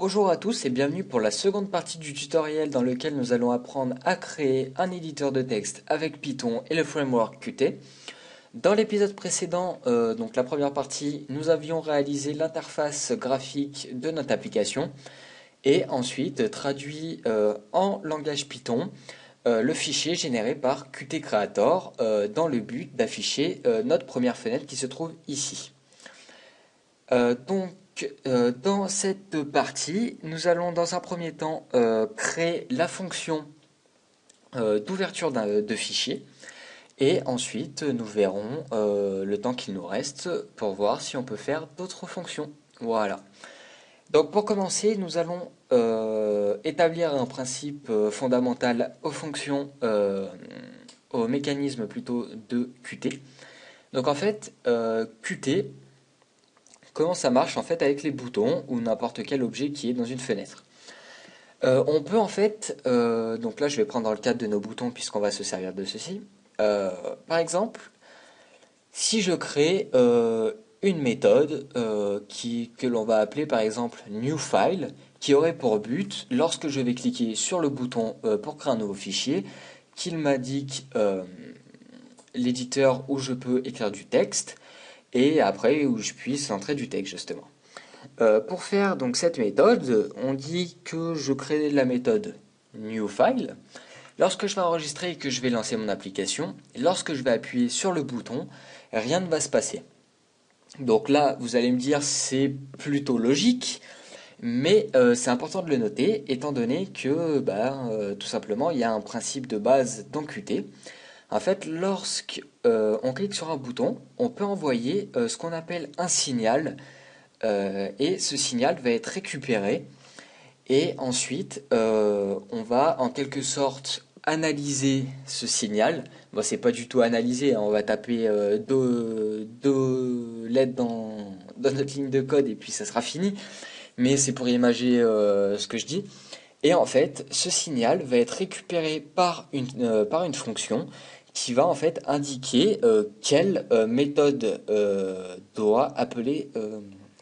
Bonjour à tous et bienvenue pour la seconde partie du tutoriel dans lequel nous allons apprendre à créer un éditeur de texte avec Python et le framework Qt. Dans l'épisode précédent, donc la première partie, nous avions réalisé l'interface graphique de notre application et ensuite traduit en langage Python le fichier généré par Qt Creator dans le but d'afficher notre première fenêtre qui se trouve ici. Dans cette partie, nous allons dans un premier temps créer la fonction d'ouverture de fichier et ensuite nous verrons le temps qu'il nous reste pour voir si on peut faire d'autres fonctions. Voilà. Donc pour commencer, nous allons établir un principe fondamental aux fonctions, au mécanisme plutôt de Qt. Donc en fait, Qt, comment ça marche en fait avec les boutons ou n'importe quel objet qui est dans une fenêtre. On peut en fait, donc là je vais prendre dans le cadre de nos boutons puisqu'on va se servir de ceci. Par exemple, si je crée une méthode que l'on va appeler par exemple new file, qui aurait pour but, lorsque je vais cliquer sur le bouton pour créer un nouveau fichier, qu'il m'indique l'éditeur où je peux écrire du texte et après où je puisse entrer du texte justement. Pour faire donc cette méthode, on dit que je crée la méthode newFile. Lorsque je vais enregistrer et que je vais lancer mon application, lorsque je vais appuyer sur le bouton, rien ne va se passer. Donc là, vous allez me dire c'est plutôt logique, mais c'est important de le noter, étant donné que tout simplement il y a un principe de base dans Qt. En fait, lorsqu'on clique sur un bouton, on peut envoyer ce qu'on appelle un signal et ce signal va être récupéré et ensuite on va en quelque sorte analyser ce signal. Bon, c'est pas du tout analyser, hein, on va taper deux lettres dans notre ligne de code et puis ça sera fini, mais c'est pour imager ce que je dis. Et en fait, ce signal va être récupéré par une fonction qui va en fait indiquer quelle méthode doit appeler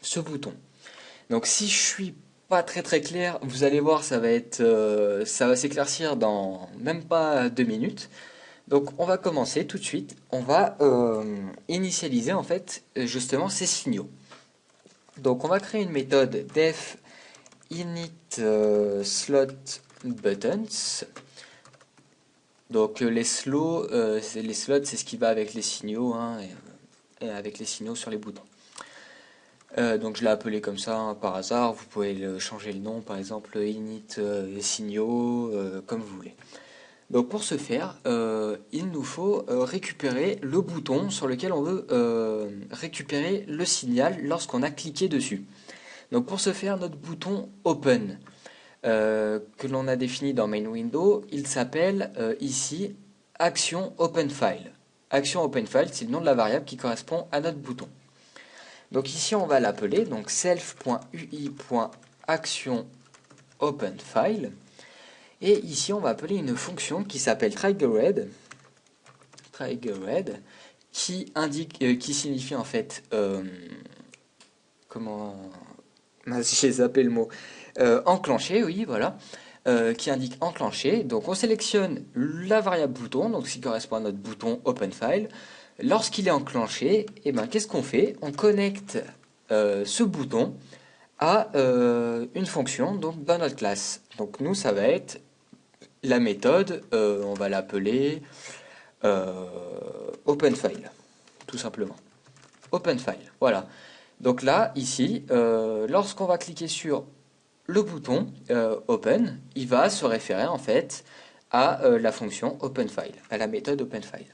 ce bouton. Donc si je suis pas très clair, vous allez voir, ça va s'éclaircir dans même pas 2 minutes. Donc on va commencer tout de suite. On va initialiser en fait justement ces signaux. Donc on va créer une méthode def init slot buttons. Donc les slots, les slots, c'est ce qui va avec les signaux, hein, et avec les signaux sur les boutons. Donc je l'ai appelé comme ça hein, par hasard. Vous pouvez changer le nom, par exemple init signaux, comme vous voulez. Donc pour ce faire, il nous faut récupérer le bouton sur lequel on veut récupérer le signal lorsqu'on a cliqué dessus. Donc pour ce faire, notre bouton Open, que l'on a défini dans Main Window, il s'appelle ici Action Open File. Action Open File, c'est le nom de la variable qui correspond à notre bouton. Donc ici on va l'appeler donc self.ui.actionOpenFile et ici on va appeler une fonction qui s'appelle triggered qui indique qui signifie en fait comment j'ai zappé le mot enclencher, oui voilà, qui indique enclencher. Donc on sélectionne la variable bouton, donc ce qui correspond à notre bouton OpenFile. Lorsqu'il est enclenché, eh ben, qu'est-ce qu'on fait? On connecte ce bouton à une fonction donc, dans notre classe. Donc nous, ça va être la méthode, on va l'appeler OpenFile, tout simplement. OpenFile, voilà. Donc là, ici, lorsqu'on va cliquer sur le bouton Open, il va se référer en fait à la fonction OpenFile, à la méthode OpenFile.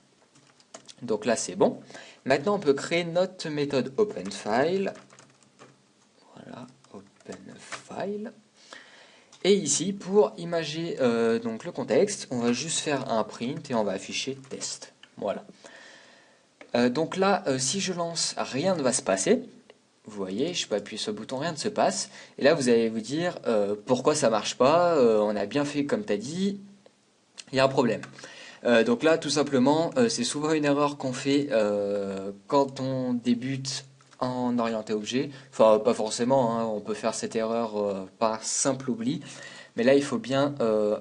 Donc là, c'est bon. Maintenant, on peut créer notre méthode OpenFile. Voilà, OpenFile. Et ici, pour imager donc le contexte, on va juste faire un print et on va afficher test. Voilà. Donc là, si je lance, rien ne va se passer. Vous voyez, je peux appuyer sur le bouton, rien ne se passe. Et là, vous allez vous dire, pourquoi ça marche pas? On a bien fait comme tu as dit. Il y a un problème. Donc là, tout simplement, c'est souvent une erreur qu'on fait quand on débute en orienté objet. Enfin, pas forcément, hein, on peut faire cette erreur par simple oubli. Mais là, il faut bien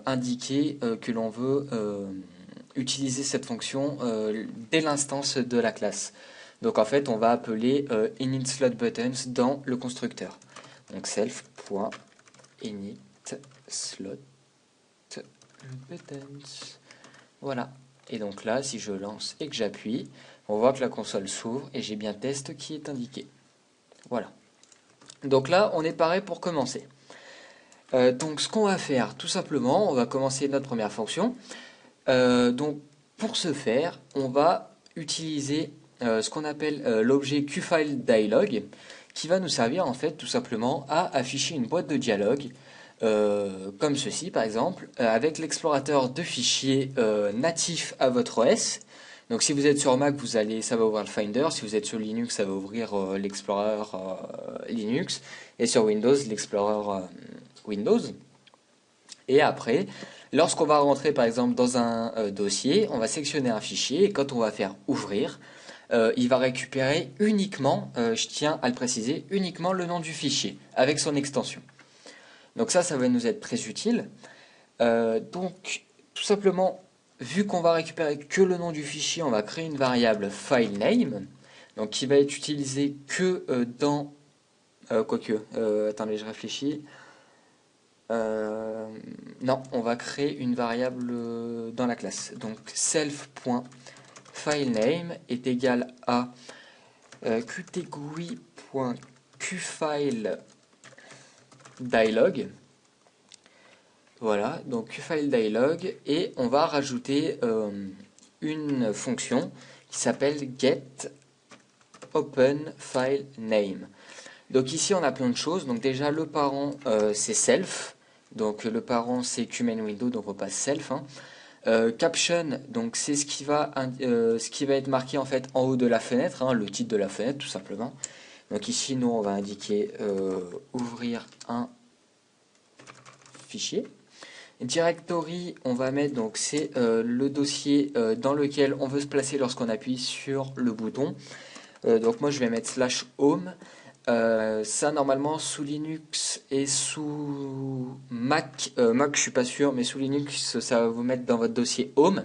indiquer que l'on veut utiliser cette fonction dès l'instance de la classe. Donc en fait, on va appeler initSlotButtons dans le constructeur. Donc self.initSlotButtons. Voilà. Et donc là, si je lance et que j'appuie, on voit que la console s'ouvre et j'ai bien test qui est indiqué. Voilà. Donc là, on est paré pour commencer. Donc ce qu'on va faire, tout simplement, on va commencer notre première fonction. Donc pour ce faire, on va utiliser ce qu'on appelle l'objet QFileDialog, qui va nous servir en fait tout simplement à afficher une boîte de dialogue, comme ceci par exemple, avec l'explorateur de fichiers natif à votre OS. Donc si vous êtes sur Mac, ça va ouvrir le Finder. Si vous êtes sur Linux, ça va ouvrir l'Explorer Linux. Et sur Windows, l'Explorer Windows. Et après, lorsqu'on va rentrer par exemple dans un dossier, on va sélectionner un fichier et quand on va faire ouvrir, il va récupérer uniquement, je tiens à le préciser, uniquement le nom du fichier avec son extension. Donc ça va nous être très utile. Donc tout simplement, vu qu'on va récupérer que le nom du fichier, on va créer une variable filename, donc qui va être utilisée que dans... attendez, je réfléchis. Non, on va créer une variable dans la classe. Donc self.filename est égal à category.qFileDialog. Voilà, donc qFileDialog, et on va rajouter une fonction qui s'appelle getOpenFileName. Donc ici on a plein de choses. Donc déjà le parent c'est self. Donc le parent c'est QMainWindow, donc on passe self. Hein. Caption, donc c'est ce qui va être marqué en fait en haut de la fenêtre, hein, le titre de la fenêtre tout simplement. Donc ici nous on va indiquer ouvrir un fichier. Directory, on va mettre, donc c'est le dossier dans lequel on veut se placer lorsqu'on appuie sur le bouton. Donc moi je vais mettre /home. Ça normalement sous Linux et sous Mac, Mac je suis pas sûr, mais sous Linux ça va vous mettre dans votre dossier Home.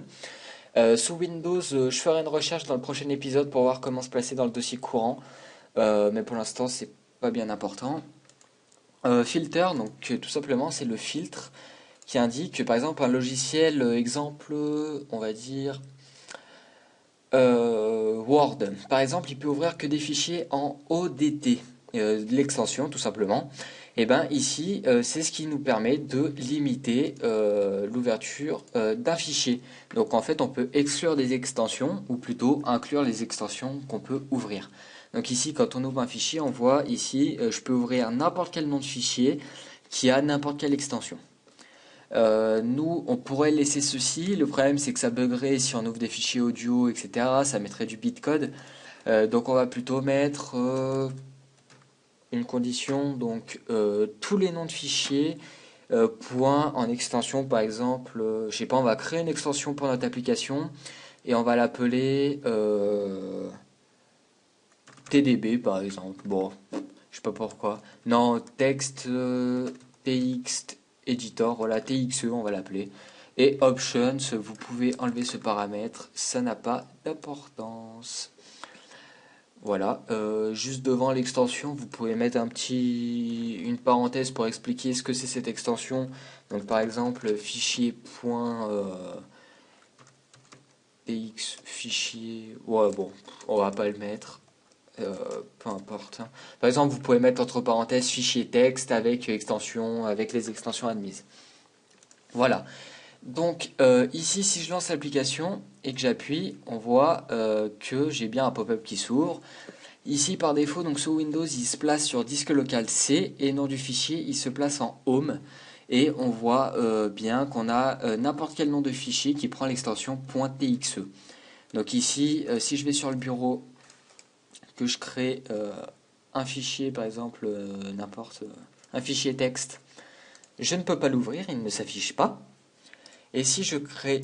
Sous Windows, je ferai une recherche dans le prochain épisode pour voir comment se placer dans le dossier courant, mais pour l'instant c'est pas bien important. Filter, donc tout simplement c'est le filtre qui indique que par exemple un logiciel, exemple, on va dire Word, par exemple, il peut ouvrir que des fichiers en ODT, l'extension tout simplement. Et ben ici, c'est ce qui nous permet de limiter l'ouverture d'un fichier. Donc en fait, on peut exclure des extensions, ou plutôt inclure les extensions qu'on peut ouvrir. Donc ici, quand on ouvre un fichier, on voit ici, je peux ouvrir n'importe quel nom de fichier qui a n'importe quelle extension. Nous, on pourrait laisser ceci. Le problème, c'est que ça buggerait si on ouvre des fichiers audio, etc. Ça mettrait du bitcode. Donc, on va plutôt mettre une condition. Donc, tous les noms de fichiers, point en extension, par exemple. Je sais pas, on va créer une extension pour notre application et on va l'appeler TDB, par exemple. Bon, je sais pas pourquoi. Non, texte TX Editor, voilà, TXE on va l'appeler. Et Options, vous pouvez enlever ce paramètre, ça n'a pas d'importance. Voilà, juste devant l'extension, vous pouvez mettre une parenthèse pour expliquer ce que c'est cette extension. Donc par exemple, fichier.tx, fichier, ouais bon, on va pas le mettre. Peu importe. Hein. Par exemple, vous pouvez mettre entre parenthèses fichier texte avec extension, avec les extensions admises. Voilà. Donc ici, si je lance l'application et que j'appuie, on voit que j'ai bien un pop-up qui s'ouvre. Ici, par défaut, donc sous Windows, il se place sur disque local C et nom du fichier, il se place en Home. Et on voit bien qu'on a n'importe quel nom de fichier qui prend l'extension .txe. Donc ici, si je vais sur le bureau, que je crée un fichier, par exemple, un fichier texte, je ne peux pas l'ouvrir, il ne s'affiche pas. Et si je crée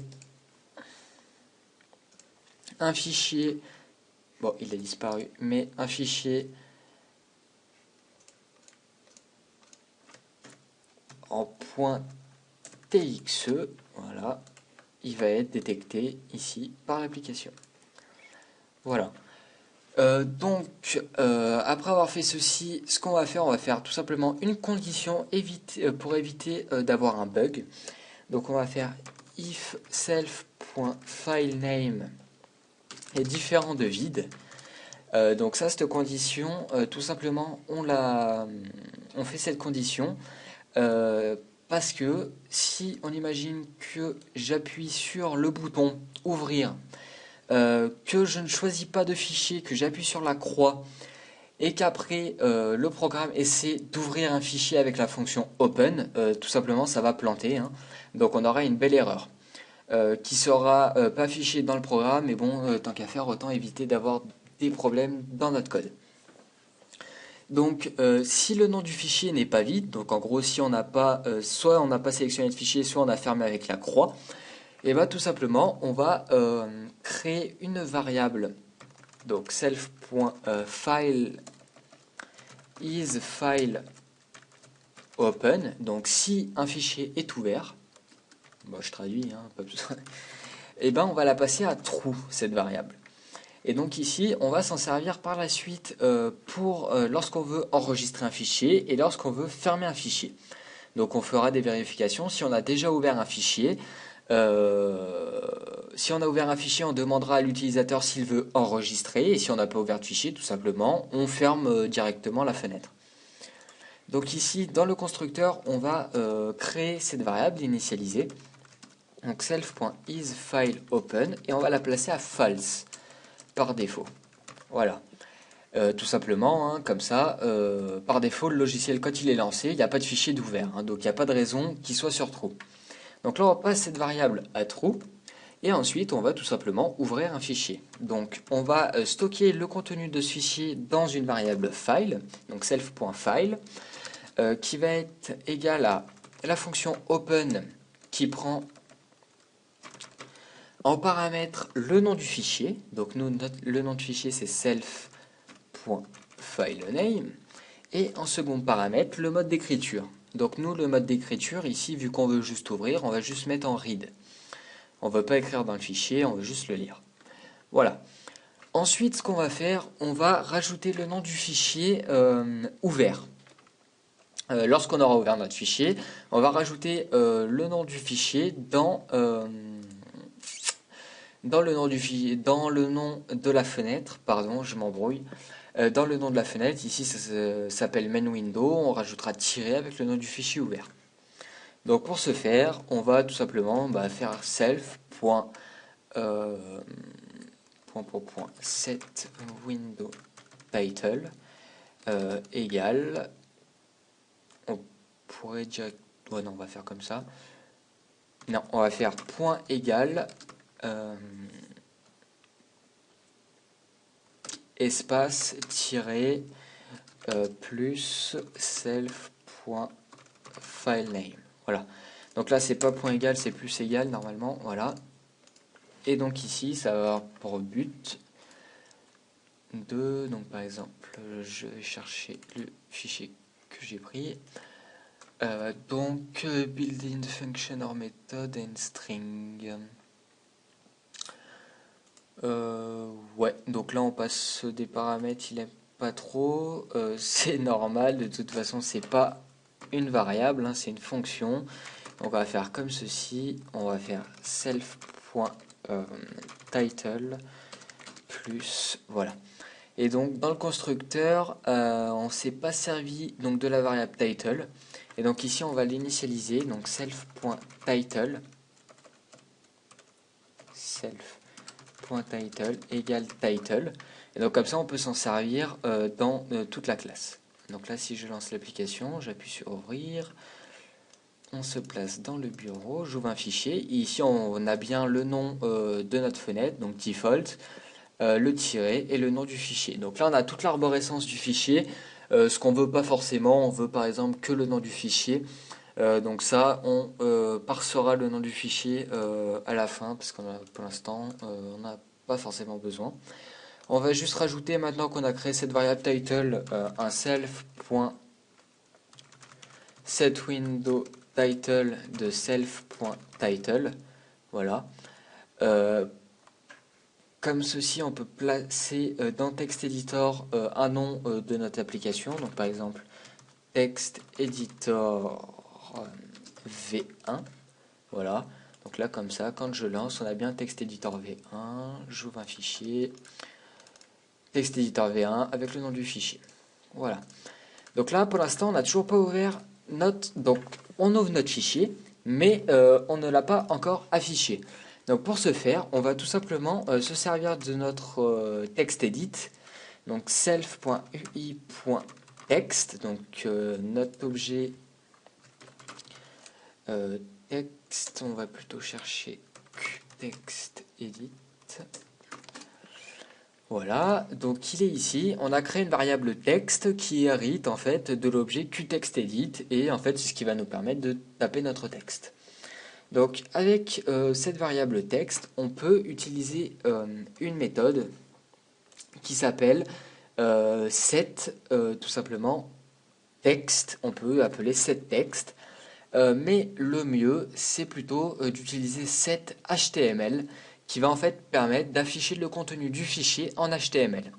un fichier bon, il a disparu, mais un fichier en .txe, voilà, il va être détecté ici par l'application. Voilà. Après avoir fait ceci, ce qu'on va faire, on va faire tout simplement une condition pour éviter d'avoir un bug. Donc on va faire if self.filename est différent de vide. Donc ça, cette condition, tout simplement, on fait cette condition parce que si on imagine que j'appuie sur le bouton ouvrir, que je ne choisis pas de fichier, que j'appuie sur la croix et qu'après le programme essaie d'ouvrir un fichier avec la fonction open, tout simplement ça va planter, hein. Donc on aura une belle erreur qui sera pas affichée dans le programme, mais bon, tant qu'à faire, autant éviter d'avoir des problèmes dans notre code. Donc si le nom du fichier n'est pas vide, donc en gros si on n'a pas, soit on n'a pas sélectionné de fichier, soit on a fermé avec la croix, et bien tout simplement on va créer une variable, donc self.file is file open, donc si un fichier est ouvert, bon, je traduis, hein, pas besoin, et ben on va la passer à true cette variable. Et donc ici, on va s'en servir par la suite pour lorsqu'on veut enregistrer un fichier et lorsqu'on veut fermer un fichier. Donc on fera des vérifications. Si on a déjà ouvert un fichier, on demandera à l'utilisateur s'il veut enregistrer. Et si on n'a pas ouvert de fichier, tout simplement, on ferme directement la fenêtre. Donc ici, dans le constructeur, on va créer cette variable, l'initialiser. Donc self.isFileOpen et on va la placer à false par défaut. Voilà. Tout simplement, hein, comme ça, par défaut, le logiciel, quand il est lancé, il n'y a pas de fichier d'ouvert, hein, donc il n'y a pas de raison qu'il soit sur true. Donc là, on passe cette variable à true, et ensuite, on va tout simplement ouvrir un fichier. Donc, on va stocker le contenu de ce fichier dans une variable file, donc self.file, qui va être égale à la fonction open, qui prend en paramètre le nom du fichier. Donc, le nom du fichier, c'est self.filename. Et en second paramètre, le mode d'écriture. Donc nous, le mode d'écriture, ici, vu qu'on veut juste ouvrir, on va juste mettre en read. On ne veut pas écrire dans le fichier, on veut juste le lire. Voilà. Ensuite, ce qu'on va faire, on va rajouter le nom du fichier ouvert. Lorsqu'on aura ouvert notre fichier, on va rajouter le nom du fichier dans le nom de la fenêtre. Pardon, je m'embrouille. Dans le nom de la fenêtre, ici ça s'appelle main window, on rajoutera tiret avec le nom du fichier ouvert. Donc pour ce faire, on va tout simplement faire set window title égale, on pourrait dire, ouais, non, on va faire comme ça. Non, on va faire point égal espace tiré plus self.filename. Voilà. Donc là, c'est pas point égal, c'est plus égal normalement. Voilà. Et donc ici, ça va avoir pour but de, donc par exemple, je vais chercher le fichier que j'ai pris. Built-in function or method and string. Ouais, donc là on passe des paramètres, il aime pas trop, c'est normal, de toute façon c'est pas une variable, hein, c'est une fonction. Donc on va faire comme ceci, on va faire self.title plus, voilà. Et donc dans le constructeur, on s'est pas servi donc de la variable title, et donc ici on va l'initialiser, donc self.title égale title, et donc comme ça on peut s'en servir dans toute la classe. Donc là si je lance l'application, j'appuie sur ouvrir, on se place dans le bureau, j'ouvre un fichier, et ici on a bien le nom de notre fenêtre, donc default, le tiret et le nom du fichier. Donc là on a toute l'arborescence du fichier, ce qu'on veut pas forcément, on veut par exemple que le nom du fichier. Donc ça, on parsera le nom du fichier à la fin, parce qu'on a, pour l'instant, on n'a pas forcément besoin. On va juste rajouter, maintenant qu'on a créé cette variable title, un self.setWindowTitle de self.title. Voilà. Comme ceci, on peut placer dans TextEditor un nom de notre application. Donc par exemple, TextEditor V1. Voilà. Donc là, comme ça, quand je lance, on a bien TextEditor V1. J'ouvre un fichier. TextEditor V1 avec le nom du fichier. Voilà. Donc là, pour l'instant, on n'a toujours pas ouvert notre... Donc, on ouvre notre fichier, mais on ne l'a pas encore affiché. Donc, pour ce faire, on va tout simplement se servir de notre TextEdit. Donc, self.ui.text. Donc, notre objet texte, on va plutôt chercher QTextEdit. Voilà, donc il est ici. On a créé une variable texte qui hérite en fait de l'objet QTextEdit et en fait c'est ce qui va nous permettre de taper notre texte. Donc avec cette variable texte, on peut utiliser une méthode qui s'appelle set tout simplement texte. On peut appeler set texte, mais le mieux c'est plutôt d'utiliser set HTML qui va en fait permettre d'afficher le contenu du fichier en HTML.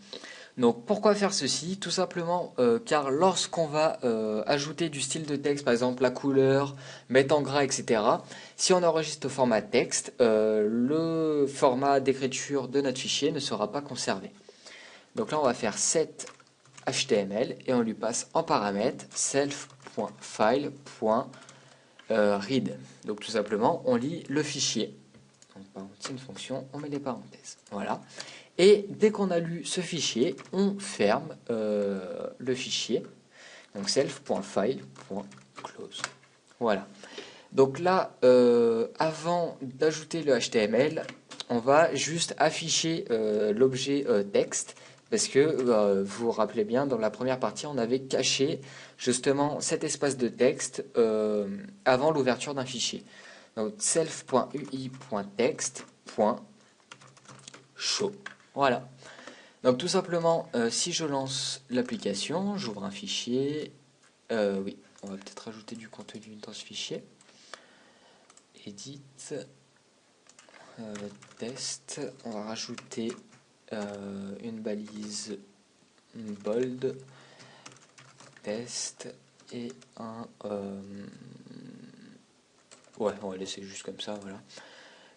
Donc pourquoi faire ceci? Tout simplement car lorsqu'on va ajouter du style de texte, par exemple la couleur, mettre en gras, etc., si on enregistre au format texte, le format d'écriture de notre fichier ne sera pas conservé. Donc là on va faire set HTML et on lui passe en paramètre self.file.read. Donc tout simplement on lit le fichier. C'est une fonction, on met des parenthèses. Voilà. Et dès qu'on a lu ce fichier, on ferme le fichier. Donc self.file.close. Voilà. Donc là, avant d'ajouter le HTML, on va juste afficher l'objet texte. Parce que vous vous rappelez bien, dans la première partie, on avait caché justement cet espace de texte avant l'ouverture d'un fichier. Donc self.ui.text.show. Voilà. Donc tout simplement, si je lance l'application, j'ouvre un fichier. Oui, on va peut-être ajouter du contenu dans ce fichier. Edit, test. On va rajouter une balise bold, test et un... ouais, on va laisser juste comme ça, voilà.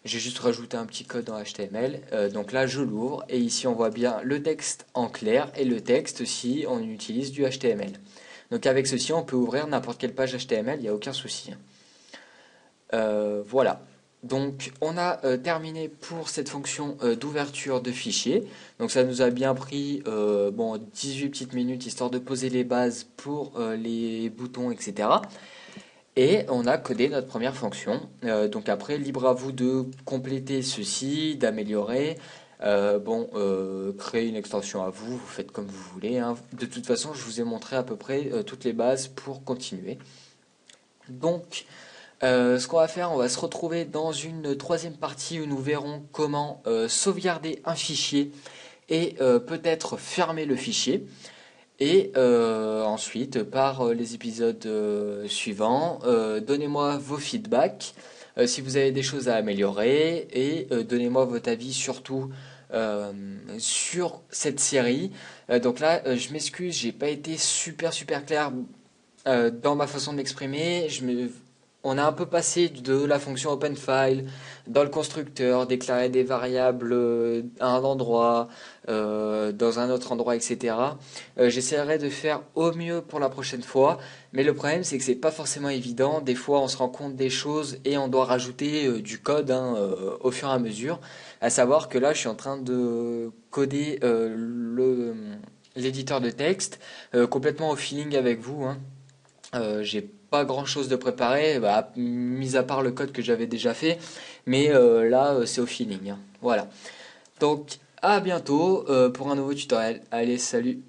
J'ai juste rajouté un petit code en HTML. Donc là, je l'ouvre et ici, on voit bien le texte en clair et le texte si on utilise du HTML. Donc avec ceci, on peut ouvrir n'importe quelle page HTML, il n'y a aucun souci. Voilà. Donc on a terminé pour cette fonction d'ouverture de fichier. Donc ça nous a bien pris 18 petites minutes histoire de poser les bases pour les boutons, etc. Et on a codé notre première fonction. Donc après, libre à vous de compléter ceci, d'améliorer. Créer une extension à vous, vous faites comme vous voulez, hein. De toute façon, je vous ai montré à peu près toutes les bases pour continuer. Donc, ce qu'on va faire, on va se retrouver dans une troisième partie où nous verrons comment sauvegarder un fichier et peut-être fermer le fichier. Et ensuite, par les épisodes suivants, donnez-moi vos feedbacks, si vous avez des choses à améliorer, et donnez-moi votre avis surtout sur cette série. Donc là, je m'excuse, j'ai pas été super clair dans ma façon de m'exprimer. On a un peu passé de la fonction OpenFile dans le constructeur, déclarer des variables à un endroit, dans un autre endroit, etc. J'essaierai de faire au mieux pour la prochaine fois, mais le problème c'est que c'est pas forcément évident. Des fois on se rend compte des choses et on doit rajouter du code au fur et à mesure. À savoir que là je suis en train de coder l'éditeur de texte complètement au feeling avec vous, hein. J'ai pas grand chose de préparé, mis à part le code que j'avais déjà fait, mais là c'est au feeling, hein. Voilà. Donc à bientôt pour un nouveau tutoriel. Allez, salut!